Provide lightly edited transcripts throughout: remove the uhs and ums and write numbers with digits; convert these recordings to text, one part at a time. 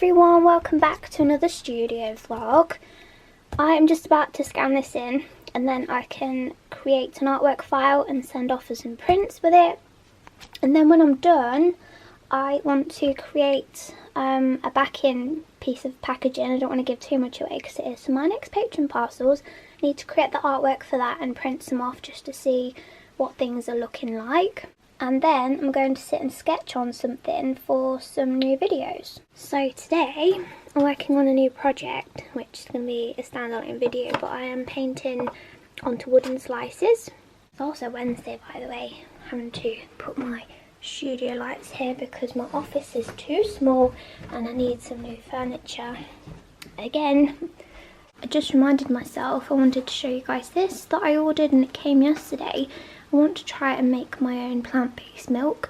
everyone, welcome back to another studio vlog. I am just about to scan this in and then I can create an artwork file and send off for some prints with it. And then when I'm done, I want to create a back-in piece of packaging. I don't want to give too much away because it is. So my next patron parcels, I need to create the artwork for that and print some off just to see what things are looking like. And then I'm going to sit and sketch on something for some new videos. So today I'm working on a new project, which is going to be a standalone video, but I am painting onto wooden slices. It's also Wednesday, by the way. I'm having to put my studio lights here because my office is too small and I need some new furniture. Again, I just reminded myself I wanted to show you guys this that I ordered and it came yesterday. I want to try and make my own plant-based milk.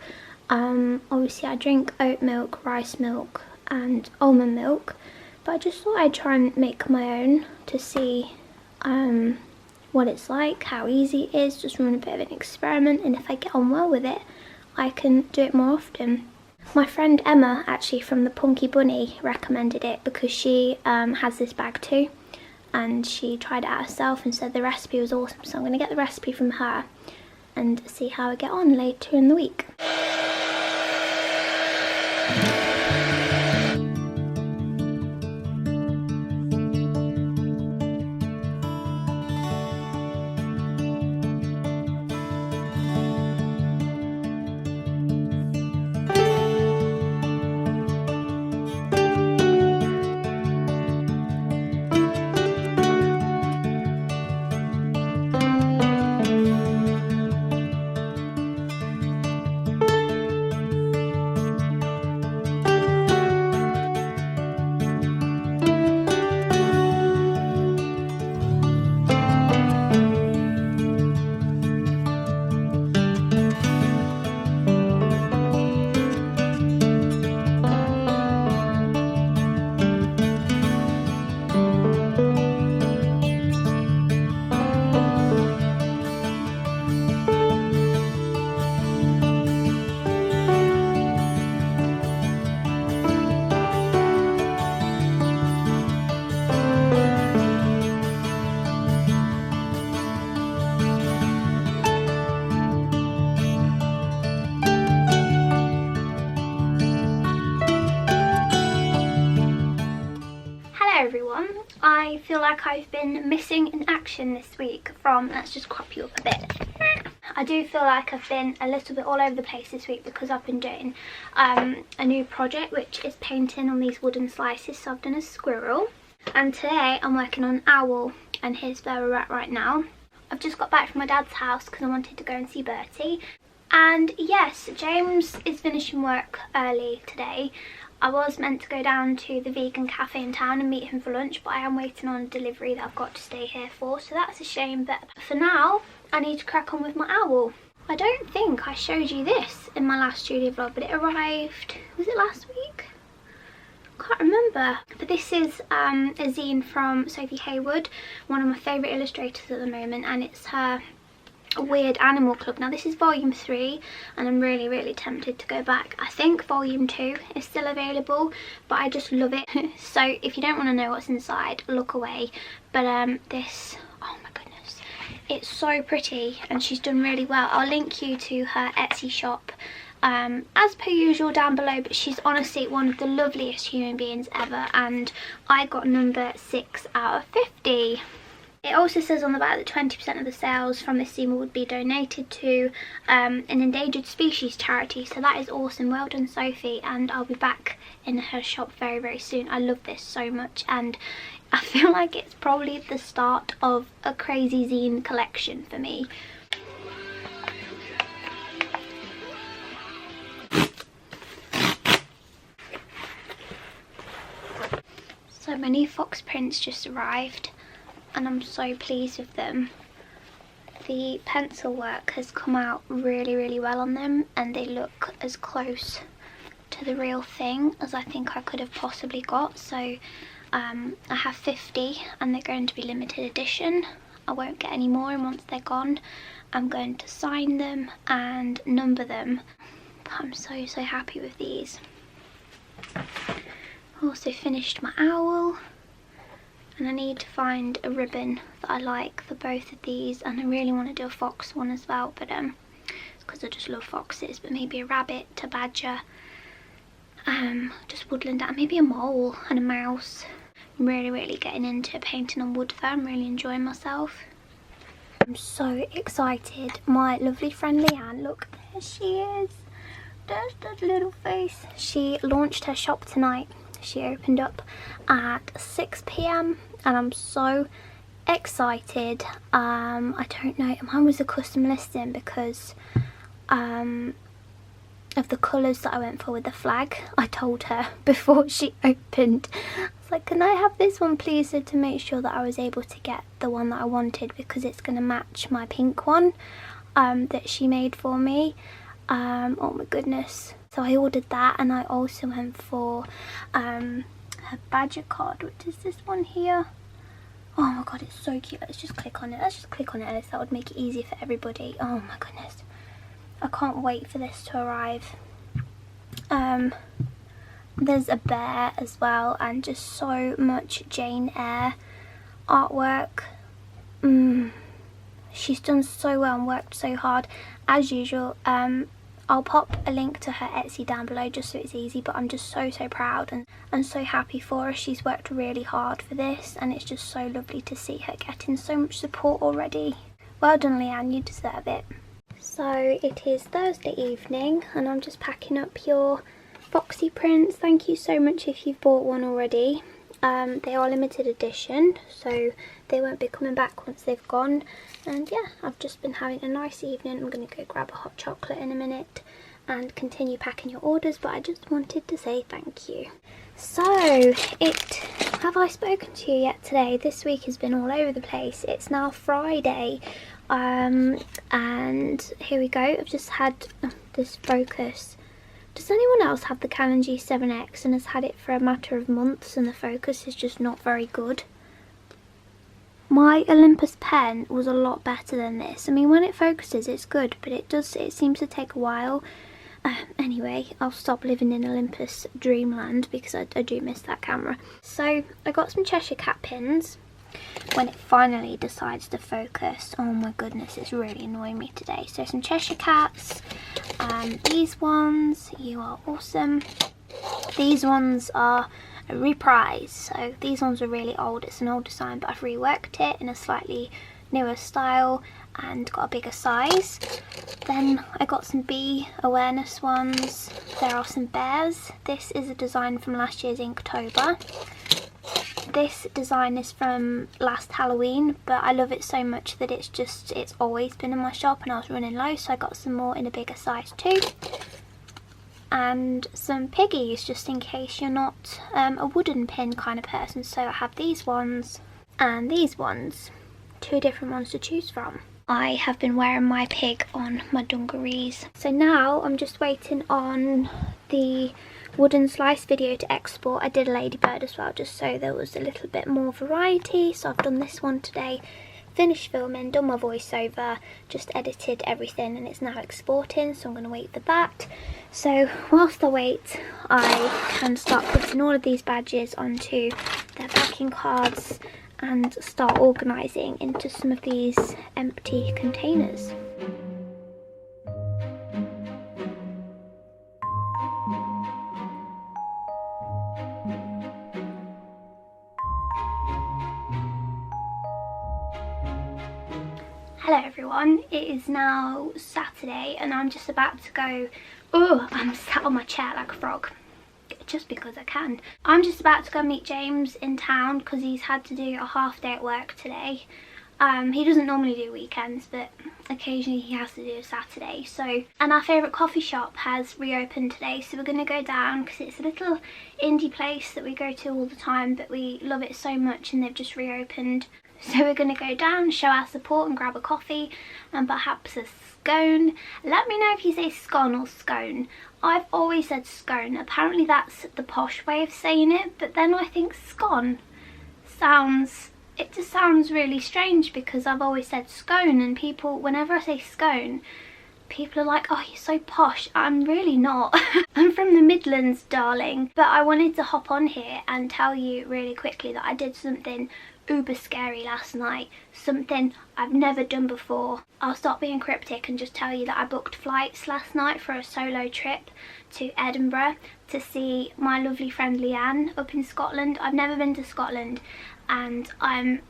Obviously I drink oat milk, rice milk and almond milk, but I just thought I'd try and make my own to see what it's like, how easy it is, just run a bit of an experiment, and if I get on well with it I can do it more often. My friend Emma, actually from the Punky Bunny, recommended it because she has this bag too, and she tried it out herself and said the recipe was awesome, so I'm going to get the recipe from her and see how I get on later in the week. Everyone, I feel like I've been missing in action this week from, let's just crop you up a bit. I do feel like I've been a little bit all over the place this week because I've been doing a new project which is painting on these wooden slices. So I've done a squirrel and today I'm working on an owl, and here's where we're at right now. I've just got back from my dad's house because I wanted to go and see Bertie, and yes, James is finishing work early today. I was meant to go down to the vegan cafe in town and meet him for lunch, but I am waiting on a delivery that I've got to stay here for, so that's a shame. But for now, I need to crack on with my owl. I don't think I showed you this in my last studio vlog, but it arrived, was it last week? Can't remember. But this is a zine from Sophie Haywood, one of my favourite illustrators at the moment, and it's her Weird Animal Club. Now this is volume 3 and I'm really tempted to go back. I think volume 2 is still available, but I just love it. So if you don't want to know what's inside, look away. But this, oh my goodness, it's so pretty and she's done really well. I'll link you to her Etsy shop as per usual down below, but she's honestly one of the loveliest human beings ever, and I got number 6 out of 50. It also says on the back that 20% of the sales from this zine would be donated to an endangered species charity, so that is awesome. Well done, Sophie, and I'll be back in her shop very soon. I love this so much and I feel like it's probably the start of a crazy zine collection for me. So my new fox prints just arrived and I'm so pleased with them. The pencil work has come out really well on them, and they look as close to the real thing as I think I could have possibly got. So I have 50 and they're going to be limited edition. I won't get any more, and once they're gone I'm going to sign them and number them. But I'm so happy with these. Also finished my owl, and I need to find a ribbon that I like for both of these, and I really want to do a fox one as well, but it's because I just love foxes, but maybe a rabbit, a badger, just woodland, and maybe a mole and a mouse. I'm really getting into painting on wood though. I'm really enjoying myself. I'm so excited. My lovely friend Leanne, look, there she is. There's that little face. She launched her shop tonight. She opened up at 6 p.m. and I'm so excited. I don't know, mine was a custom listing because of the colours that I went for with the flag. I told her before she opened, I was like, can I have this one please, so to make sure that I was able to get the one that I wanted, because it's going to match my pink one that she made for me. Oh my goodness. So I ordered that, and I also went for her badger card, which is this one here. Oh my god, it's so cute. Let's just click on it. Let's just click on it, Ellis. That would make it easier for everybody. Oh my goodness. I can't wait for this to arrive. There's a bear as well, and just so much Jane Eyre artwork. She's done so well and worked so hard as usual. I'll pop a link to her Etsy down below just so it's easy, but I'm just so proud and so happy for her. She's worked really hard for this, and it's just so lovely to see her getting so much support already. Well done, Leanne, you deserve it. So it is Thursday evening, and I'm just packing up your Foxy prints. Thank you so much if you've bought one already. They are limited edition, so they won't be coming back once they've gone. And yeah, I've just been having a nice evening. I'm going to go grab a hot chocolate in a minute and continue packing your orders, but I just wanted to say thank you. So have I spoken to you yet today? This week has been all over the place. It's now Friday, and here we go. I've just had this focus. Does anyone else have the Canon G7X and has had it for a matter of months, and the focus is just not very good? My Olympus pen was a lot better than this. I mean, when it focuses it's good, but it seems to take a while. Anyway, I'll stop living in Olympus dreamland because I do miss that camera. So I got some Cheshire Cat pins when it finally decides to focus. Oh my goodness, it's really annoying me today. So some Cheshire Cats, these ones, you are awesome. These ones are a reprise, so these ones are really old. It's an old design, but I've reworked it in a slightly newer style and got a bigger size. Then I got some bee awareness ones. There are some bears. This is a design from last year's Inktober. This design is from last Halloween, but I love it so much that it's always been in my shop, and I was running low, so I got some more in a bigger size too. And some piggies, just in case you're not a wooden pin kind of person. So I have these ones and these ones, two different ones to choose from. I have been wearing my pig on my dungarees. So now I'm just waiting on the wooden slice video to export. I did a ladybird as well, just so there was a little bit more variety. So I've done this one today, finished filming, done my voiceover, just edited everything, and it's now exporting, so I'm going to wait for that. So whilst I wait, I can start putting all of these badges onto their backing cards and start organising into some of these empty containers. Hello everyone, it is now Saturday and I'm just about to go, I'm sat on my chair like a frog, just because I can. I'm just about to go meet James in town because he's had to do a half day at work today. He doesn't normally do weekends, but occasionally he has to do a Saturday. So, and our favourite coffee shop has reopened today, so we're going to go down because it's a little indie place that we go to all the time, but we love it so much and they've just reopened. So we're going to go down, show our support and grab a coffee and perhaps a scone. Let me know if you say scone or scone. I've always said scone. Apparently that's the posh way of saying it, but then I think scone sounds really strange because I've always said scone, and people, whenever I say scone, People are like, oh, you're so posh. I'm really not. I'm from the Midlands, darling. But I wanted to hop on here and tell you really quickly that I did something uber scary last night. Something I've never done before. I'll stop being cryptic and just tell you that I booked flights last night for a solo trip to Edinburgh to see my lovely friend Leanne up in Scotland. I've never been to Scotland and I'm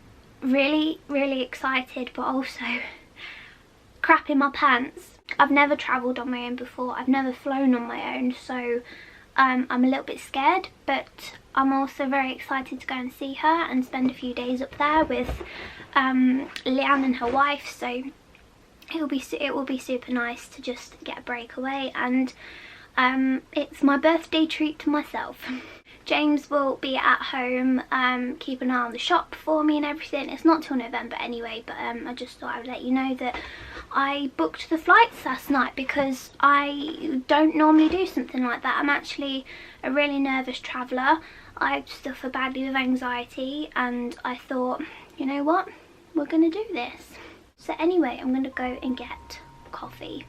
really, really excited, but also crap in my pants. I've never travelled on my own before. I've never flown on my own, so I'm a little bit scared, but I'm also very excited to go and see her and spend a few days up there with Leanne and her wife. So it will be super nice to just get a break away, and it's my birthday treat to myself. James will be at home, keep an eye on the shop for me and everything. It's not till November anyway, but I just thought I would let you know that I booked the flights last night because I don't normally do something like that. I'm actually a really nervous traveller. I suffer badly with anxiety, and I thought, you know what, we're going to do this. So anyway, I'm going to go and get coffee.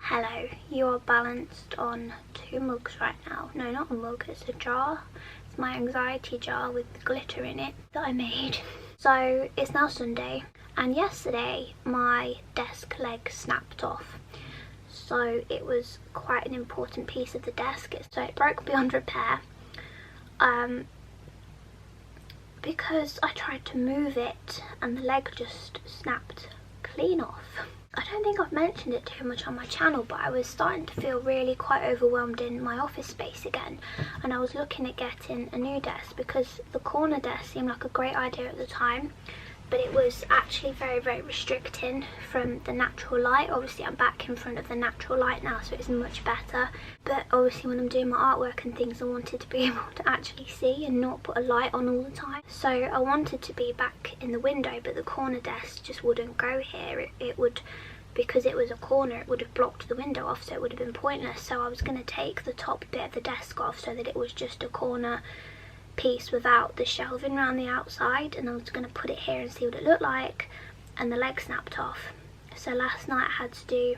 Hello, you are balanced on 2 mugs right now. No, not a mug, it's a jar. It's my anxiety jar with glitter in it that I made. So it's now Sunday, and yesterday my desk leg snapped off. So it was quite an important piece of the desk. So it broke beyond repair. Because I tried to move it and the leg just snapped clean off. I don't think I've mentioned it too much on my channel, but I was starting to feel really quite overwhelmed in my office space again, and I was looking at getting a new desk because the corner desk seemed like a great idea at the time, but it was actually very, very restricting from the natural light. Obviously I'm back in front of the natural light now, so it's much better, but obviously when I'm doing my artwork and things, I wanted to be able to actually see and not put a light on all the time. So I wanted to be back in the window, but the corner desk just wouldn't go here. It would, because it was a corner, it would have blocked the window off, so it would have been pointless. So I was going to take the top bit of the desk off so that it was just a corner piece without the shelving around the outside, and I was going to put it here and see what it looked like, and the leg snapped off. So last night I had to do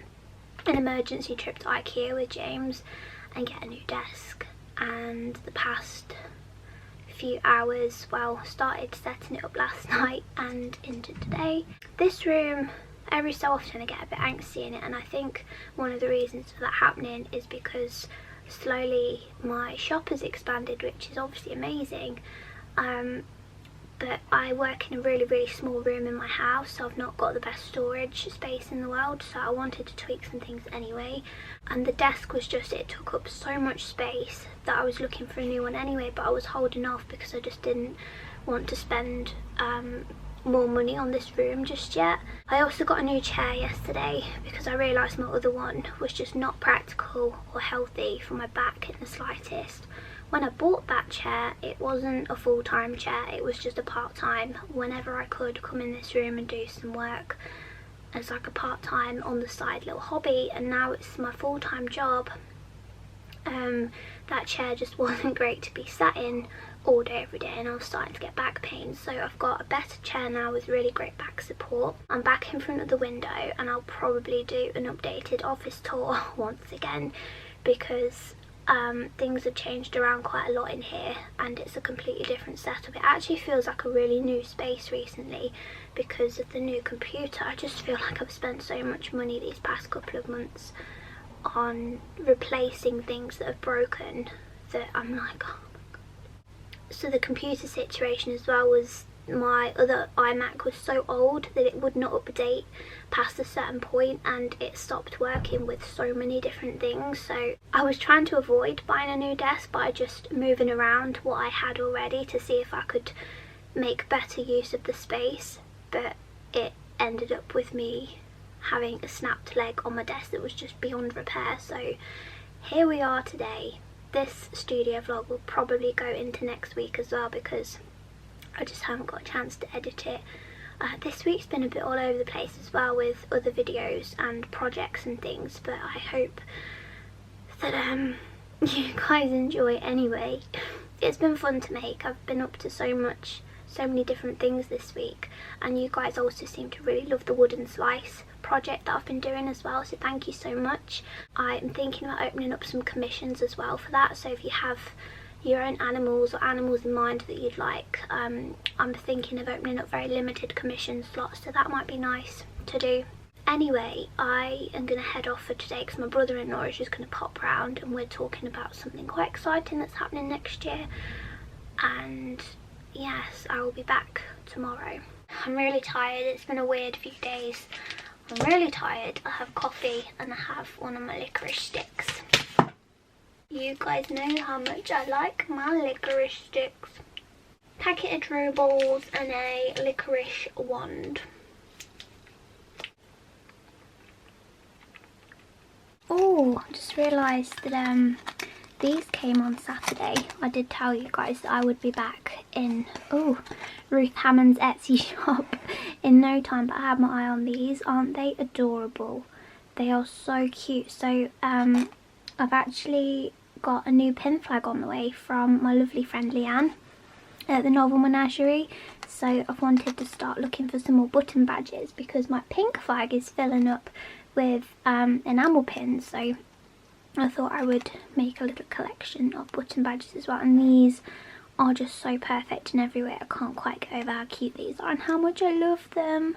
an emergency trip to IKEA with James and get a new desk, and the past few hours, well, started setting it up last night and into today. This room, every so often I get a bit angsty in it, and I think one of the reasons for that happening is because slowly my shop has expanded, which is obviously amazing, but I work in a really, really small room in my house, so I've not got the best storage space in the world, so I wanted to tweak some things anyway, and the desk was just, it took up so much space that I was looking for a new one anyway, but I was holding off because I just didn't want to spend more money on this room just yet. I also got a new chair yesterday because I realised my other one was just not practical or healthy for my back in the slightest. When I bought that chair, it wasn't a full-time chair, it was just a part-time, whenever I could come in this room and do some work as like a part-time on the side little hobby, and now it's my full-time job. That chair just wasn't great to be sat in all day every day, and I was starting to get back pain, so I've got a better chair now with really great back support. I'm back in front of the window, and I'll probably do an updated office tour once again because things have changed around quite a lot in here, and it's a completely different setup. It actually feels like a really new space recently because of the new computer. I just feel like I've spent so much money these past couple of months on replacing things that have broken that I'm like, oh my god. So the computer situation as well was my other iMac was so old that it would not update past a certain point, and it stopped working with so many different things. So I was trying to avoid buying a new desk by just moving around what I had already to see if I could make better use of the space, but it ended up with me having a snapped leg on my desk that was just beyond repair. So here we are today. This studio vlog will probably go into next week as well because I just haven't got a chance to edit it. This week's been a bit all over the place as well with other videos and projects and things, but I hope that you guys enjoy anyway. It's been fun to make. I've been up to so many different things this week, and you guys also seem to really love the wooden slice project that I've been doing as well, so thank you so much. I am thinking about opening up some commissions as well for that, so if you have your own animals or animals in mind that you'd like, I'm thinking of opening up very limited commission slots, so that might be nice to do. Anyway, I am going to head off for today because my brother-in-law is just going to pop round and we're talking about something quite exciting that's happening next year. And yes, I will be back tomorrow. I'm really tired. It's been a weird few days. I'm really tired. I have coffee and I have one of my licorice sticks. You guys know how much I like my licorice sticks. Packet of True balls and a licorice wand. Oh, I just realised that these came on Saturday. I did tell you guys that I would be back in Ruth Hammond's Etsy shop in no time, but I had my eye on these. Aren't they adorable? They are so cute. So I've actually got a new pin flag on the way from my lovely friend Leanne at the Novel Menagerie. So I've wanted to start looking for some more button badges because my pink flag is filling up with enamel pins. So I thought I would make a little collection of button badges as well, and these are just so perfect in every way. I can't quite get over how cute these are and how much I love them.